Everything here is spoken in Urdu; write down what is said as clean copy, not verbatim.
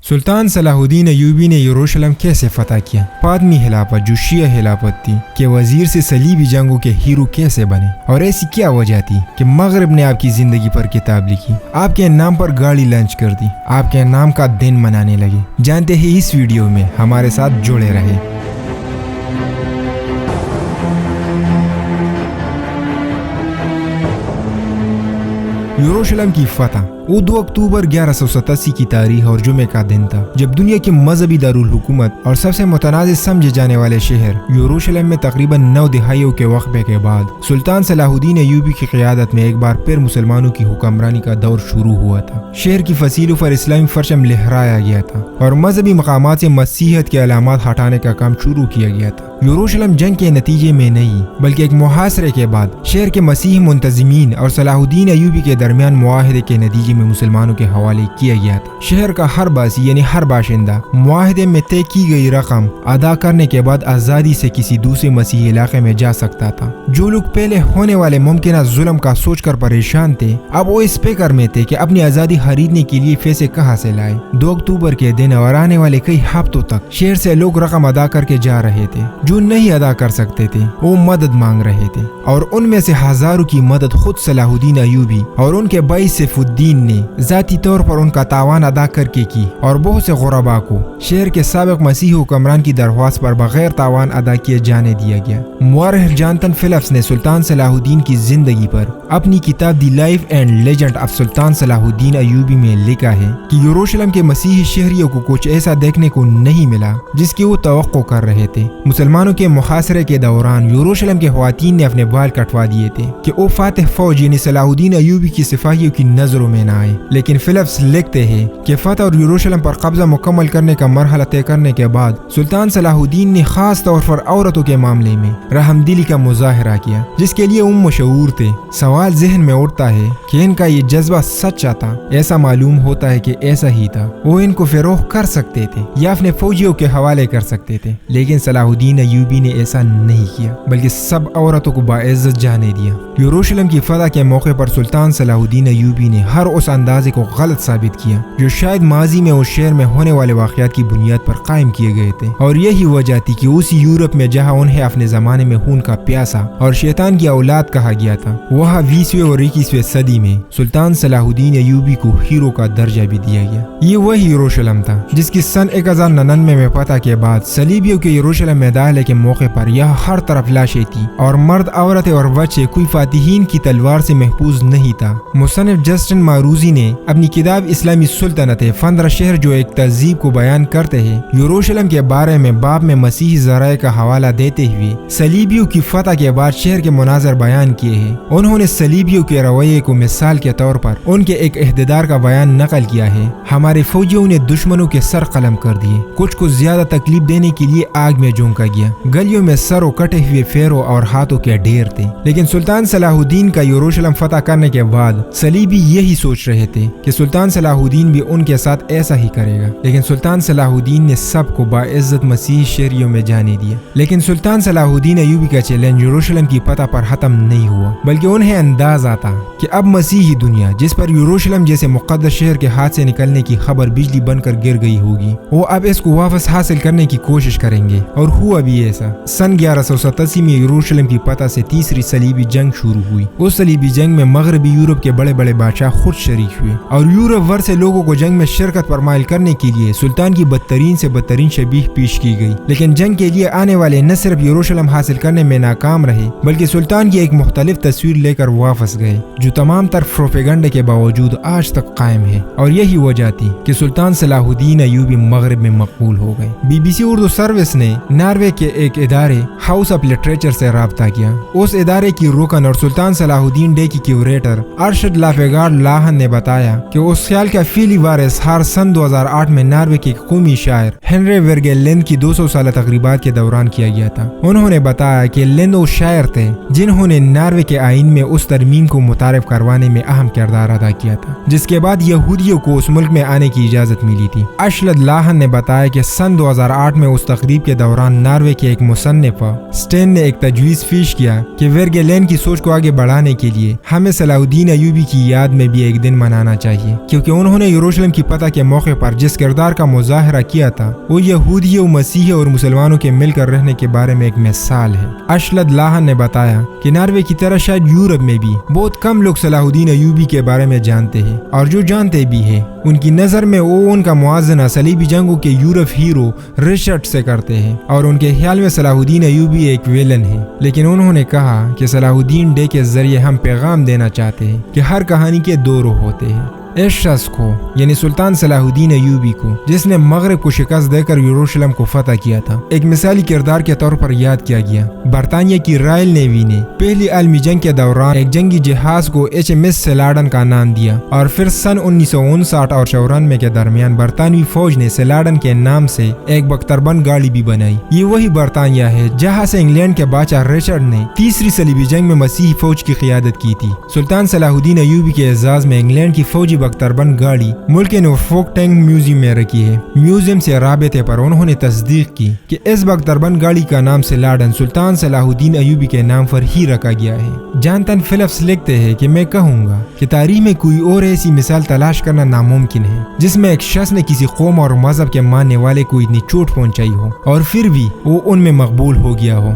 سلطان صلاح الدین ایوبی نے یروشلم کیسے فتح کیا؟ فاطمی خلافت جو شیعہ خلافت تھی کہ وزیر سے صلیبی جنگوں کے ہیرو کیسے بنے، اور ایسی کیا وجہ تھی کہ مغرب نے آپ کی زندگی پر کتاب لکھی، آپ کے نام پر گاڑی لانچ کر دی، آپ کے نام کا دن منانے لگے؟ جانتے ہیں اس ویڈیو میں، ہمارے ساتھ جڑے رہے۔ یروشلم کی فتح وہ 2 اکتوبر 1187 کی تاریخ اور جمعے کا دن تھا جب دنیا کے مذہبی دارالحکومت اور سب سے متنازع سمجھے جانے والے شہر یروشلم میں تقریباً 9 دہائیوں کے وقفے کے بعد سلطان صلاح الدین ایوبی کی قیادت میں ایک بار پھر مسلمانوں کی حکمرانی کا دور شروع ہوا تھا۔ شہر کی فصیلوں پر اسلامی پرچم لہرایا گیا تھا اور مذہبی مقامات سے مسیحیت کے علامات ہٹانے کا کام شروع کیا گیا تھا۔ یروشلم جنگ کے نتیجے میں نہیں بلکہ ایک محاصرے کے بعد شہر کے مسیحی منتظمین اور صلاح الدین ایوبی کے درمیان معاہدے کے نتیجے میں مسلمانوں کے حوالے کیا گیا تھا۔ شہر کا ہر باسی یعنی ہر باشندہ معاہدے میں طے کی گئی رقم ادا کرنے کے بعد آزادی سے کسی دوسرے مسیحی علاقے میں جا سکتا تھا۔ جو لوگ پہلے ہونے والے ممکنہ ظلم کا سوچ کر پریشان تھے اب وہ اس فکر میں تھے کہ اپنی آزادی خریدنے کے لیے پیسے کہاں سے لائے۔ 2 اکتوبر کے دن اور آنے والے کئی ہفتوں تک شہر سے لوگ رقم ادا کر کے جا رہے تھے، جو نہیں ادا کر سکتے تھے وہ مدد مانگ رہے تھے، اور ان میں سے ہزاروں کی مدد خود صلاح الدین ایوبی اور ان کے بھائی سیف الدین نے ذاتی طور پر ان کا تاوان ادا کر کے کی، اور بہت سے غربا کو شہر کے سابق مسیحی حکمران کی درخواست پر بغیر تاوان ادا کیے جانے دیا گیا۔ مورخ جانتن فلپس نے سلطان صلاح الدین کی زندگی پر اپنی کتاب the life and legend of Sultan Salahuddin Ayubi میں لکھا ہے کہ یروشلم کے مسیحی شہریوں کو کچھ ایسا دیکھنے کو نہیں ملا جس کی وہ توقع کر رہے تھے۔ مسلمانوں کے محاصرے کے دوران یروشلم کے خواتین نے اپنے بال کٹوا دیے تھے کہ وہ فاتح فوج یعنی صلاح الدین ایوبی کی سپاہیوں کی نظروں میں نہ آئے، لیکن فلپس لکھتے ہیں کہ فتح اور یروشلم پر قبضہ مکمل کرنے کا مرحلہ طے کرنے کے بعد سلطان صلاح الدین نے خاص طور پر عورتوں کے معاملے میں رحم دلی کا مظاہرہ کیا، جس کے لیے مشہور تھے۔ سوال ذہن میں اٹھتا ہے کہ ان کا یہ جذبہ سچا تھا؟ ایسا معلوم ہوتا ہے کہ ایسا ہی تھا۔ وہ ان کو فروخ کر سکتے تھے یا اپنے فوجیوں کے حوالے کر سکتے تھے، لیکن صلاح الدین ایوبی نے ایسا نہیں کیا بلکہ سب عورتوں کو باعزت جانے دیا۔ یروشلم کی فتح کے موقع پر سلطان صلاح الدین ایوبی نے ہر اس اندازے کو غلط ثابت کیا جو شاید ماضی میں اس شہر میں ہونے والے واقعات کی بنیاد پر قائم کیے گئے تھے، اور یہی وجہ تھی کہ اسی یورپ میں جہاں انہیں اپنے زمانے میں خون کا پیاسا اور شیطان کی اولاد کہا گیا تھا، وہاں 20ویں اور 21ویں صدی میں سلطان صلاح الدین ایوبی کو ہیرو کا درجہ بھی دیا گیا۔ یہ وہی یروشلم تھا جس کی سن 1099 میں فتح کے بعد صلیبیوں کے یروشلم میں داخلے کے موقع پر یہاں ہر طرف لاشیں تھی، اور مرد، عورتیں اور بچے کوئی فاتحین کی تلوار سے محفوظ نہیں تھا۔ مصنف جسٹن ماروزی نے اپنی کتاب اسلامی سلطنت 15 شہر جو ایک تہذیب کو بیان کرتے ہیں یروشلم کے بارے میں باب میں مسیحی ذرائع کا حوالہ دیتے ہوئے صلیبیوں کی فتح کے بعد شہر کے مناظر بیان کیے ہیں۔ انہوں نے صلیبیوں کے رویے کو مثال کے طور پر ان کے ایک عہدیدار کا بیان نقل کیا ہے۔ ہمارے فوجیوں نے دشمنوں کے سر قلم کر دیے، کچھ کو زیادہ تکلیف دینے کے لیے آگ میں جھونکا گیا، گلیوں میں سروں کٹے ہوئے پیروں اور ہاتھوں کے ڈھیر تھے۔ لیکن سلطان صلاح الدین کا یروشلم فتح کرنے کے بعد صلیبی یہی سوچ رہے تھے کہ سلطان صلاح الدین بھی ان کے ساتھ ایسا ہی کرے گا، لیکن سلطان صلاح الدین نے سب کو باعزت مسیحی شہریوں میں جانے دیا۔ لیکن سلطان صلاح الدین ایوبی کا چیلنج یروشلم کی فتح پر ختم نہیں ہوا، بلکہ انہیں اندازہ تھا کہ اب مسیحی دنیا جس پر یروشلم جیسے مقدس شہر کے ہاتھ سے نکلنے کی خبر بجلی بن کر گر گئی ہوگی، وہ اب اس کو واپس حاصل کرنے کی کوشش کریں گے، اور ہوا بھی ایسا۔ سن 1187 میں یروشلم کی فتح سے تیسری صلیبی جنگ شروع ہوئی۔ اس صلیبی جنگ میں مغربی یورپ کے بڑے بڑے بادشاہ خود شریک ہوئے، اور یورپ ور سے لوگوں کو جنگ میں شرکت پر مائل کرنے کے لیے سلطان کی بدترین سے بدترین شبیہ پیش کی گئی۔ لیکن جنگ کے لیے آنے والے نہ صرف یروشلم حاصل کرنے میں ناکام رہے بلکہ سلطان کی ایک مختلف تصویر لے کر واپس گئے جو تمام تر پروپیگنڈے کے باوجود آج تک قائم ہے، اور یہی وجہ تھی کہ سلطان صلاح الدین ایوبی مغرب میں مقبول ہو گئے۔ BBC اردو سروس نے ناروے کے ایک ادارے ہاؤس آف لٹریچر سے رابطہ کیا۔ اس ادارے کی رکن اور سلطان صلاح الدین ڈے کی کیوریٹر ارشد لافگارڈ لاہن نے بتایا کہ اس خیال کا فیلی وارث ہر سن 2008 میں ناروے کے قومی شاعر ہنری ورگے لینڈ کی 200 سالہ تقریبات کے دوران کیا گیا تھا۔ انہوں نے بتایا کہ لینڈ وہ شاعر تھے جنہوں نے ناروے کے آئین میں اس ترمیم کو متعارف کروانے میں اہم کردار ادا کیا تھا جس کے بعد یہودیوں کو اس ملک میں آنے کی اجازت ملی تھی۔ ارشد لاہن نے بتایا کہ سن 2008 میں اس تقریب کے دوران ناروے کے ایک مصنف سٹین نے ایک تجویز پیش کیا کہ ورگے لینڈ کی سوچ کو آگے بڑھانے کے لیے ہمیں صلاح الدین ایوبی کی یاد میں بھی ایک دن منانا چاہیے، کیونکہ انہوں نے یروشلم کی فتح کے موقع پر جس کردار کا مظاہرہ کیا تھا وہ یہودی و مسیحی اور مسلمانوں کے مل کر رہنے کے بارے میں ایک مثال ہے۔ اشلد لاہن نے بتایا کہ ناروے کی طرح شاید یورپ میں بھی بہت کم لوگ صلاح الدین ایوبی کے بارے میں جانتے ہیں، اور جو جانتے بھی ہیں ان کی نظر میں وہ ان کا موازنہ صلیبی جنگوں کے یورپ ہیرو رچرڈ سے کرتے ہیں، اور ان کے خیال میں صلاح الدین ایوبی ایک ویلن ہے۔ لیکن انہوں نے کہا کہ صلاح الدین ڈے کے ذریعے ہم پیغام دینا چاہتے ہیں کہ ہر کہانی کے دو روح ہوتے ہیں۔ اس شخص کو یعنی سلطان صلاح الدین ایوبی کو، جس نے مغرب کو شکست دے کر یروشلم کو فتح کیا تھا، ایک مثالی کردار کے طور پر یاد کیا گیا۔ برطانیہ کی رائل نیوی نے پہلی عالمی جنگ کے دوران ایک جنگی جہاز کو HMS سیلاڈن کا نام دیا، اور پھر سن 1959 اور 94 کے درمیان برطانوی فوج نے سیلاڈن کے نام سے ایک بختربند گاڑی بھی بنائی۔ یہ وہی برطانیہ ہے جہاں سے انگلینڈ کے بادشاہ رچرڈ نے تیسری صلیبی جنگ میں مسیحی فوج کی قیادت کی تھی۔ سلطان صلاح الدین ایوبی کے اعزاز میں انگلینڈ کی فوجی بختربند گاڑی ملک کے نورفولک ٹینک میوزیم میں رکھی ہے۔ میوزیم سے رابطے پر انہوں نے تصدیق کی کہ اس بختربند گاڑی کا نام سیلاڈن سلطان صلاح الدین ایوبی کے نام پر ہی رکھا گیا ہے۔ جانتن فلپس لکھتے ہیں کہ میں کہوں گا کہ تاریخ میں کوئی اور ایسی مثال تلاش کرنا ناممکن ہے جس میں ایک شخص نے کسی قوم اور مذہب کے ماننے والے کو اتنی چوٹ پہنچائی ہو اور پھر بھی وہ ان میں مقبول ہو گیا ہو۔